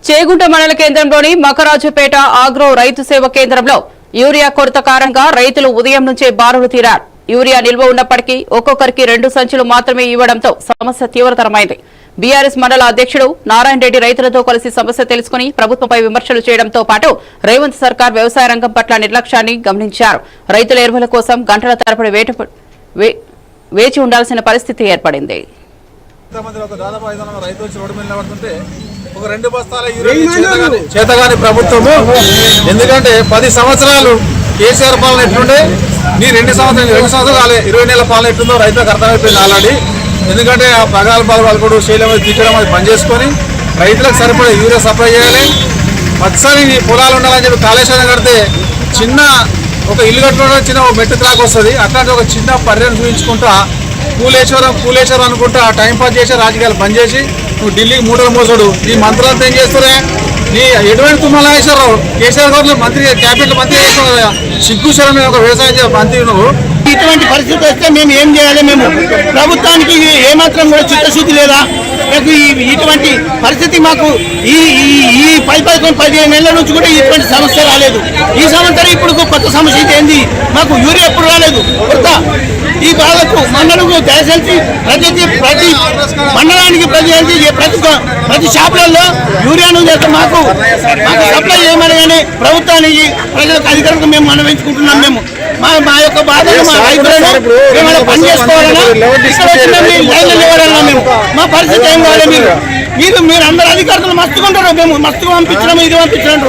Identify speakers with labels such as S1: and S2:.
S1: చేగుంట మండల కేంద్రంలోని మకరాజుపేట ఆగ్రో రైతు సేవ కేంద్రంలో యూరియా కొరత కారణంగా రైతులు ఉదయం నుంచే బారులు తీరారు. యూరియా నిల్వ ఉన్నప్పటికీ ఒక్కొక్కరికి 2 సంచులు మాత్రమే ఇవ్వడంతో సమస్య తీవ్రతరమైంది. బీఆర్ఎస్ మండల అధ్యక్షుడు నారాయణ రెడ్డి రైతులతో కలిసి సమస్య తెలుసుకుని ప్రభుత్వంపై విమర్శలు చేయడంతో పాటు రేవంత్ సర్కార్ వ్యవసాయ రంగం పట్ల నిర్లక్ష్యాన్ని గమనించారు. రైతుల ఎరువుల కోసం గంటల తరబడి వేచి ఉండాల్సిన పరిస్థితి ఏర్పడింది.
S2: ఒక 2 బస్తాల చేతగాని ప్రభుత్వము. ఎందుకంటే 10 సంవత్సరాలు కేసీఆర్ పాలన ఎట్లుండే, నీ 2 సంవత్సరాలు కాలే 20 నెలల పాలన ఎట్లుందో రైతులకు అర్థమైపోయింది ఆల్రెడీ. ఎందుకంటే ఆ పగాల పాల్గొడు శైలం తీర్చడం అది బంద్ చేసుకొని రైతులకు సరిపడే యూరియా సప్లై చేయాలి. పచ్చని పొలాలు ఉండాలని చెప్పి కాళేశ్వరం కడితే చిన్న ఒక ఇల్లు కట్టుకోవడం చిన్న ఒక మెట్టు త్రాక్ వస్తుంది. అట్లాంటి ఒక చిన్న పర్యటన చూపించుకుంటా కూలేశ్వరం అనుకుంటా టైం పాస్ చేసి రాజకీయాలు బంద్ చేసి నువ్వు ఢిల్లీకి మూటలు మోసాడు. నీ మంత్రులంతా ఏం చేస్తున్నా, నీ ఎటువంటి తుమ్మలాగేశ్వరరావు కేసీఆర్ గారు మంత్రి క్యాబినెట్ మంత్రి చేస్తున్నా, సిగ్గుశరం ఒక వ్యవసాయ మంత్రి నువ్వు.
S3: ఇటువంటి పరిస్థితి వస్తే మేము ఏం చేయాలి? మేము ప్రభుత్వానికి ఏమాత్రం కూడా చిత్తశుద్ధి లేదా? మాకు ఇటువంటి పరిస్థితి మాకు ఈ 10-15 నెలల నుంచి కూడా ఇటువంటి సమస్య రాలేదు. ఈ సంవత్సరం ఇప్పుడు కొత్త సమస్య ఏంది? మాకు యూరియా ఎప్పుడు రాలేదు. కొత్త ఈ బాధకు మండలకు దయచేసి ప్రతి మండలానికి ప్రతి షాపులలో యూరియాను మాకు సప్లై చేయమని కానీ ప్రభుత్వానికి ప్రజలకు అధికారులకు మేము మనవించుకుంటున్నాం. మేము మా యొక్క బాధలు మా రైతులను ఏమైనా పని చేసుకోవాలన్నా మేము మా పరిస్థితి ఏం కావాలి? మీరు అందరు అధికారులు మస్తుకుంటారు. మేము మస్తుగా పంపించడం ఇది పంపించడం.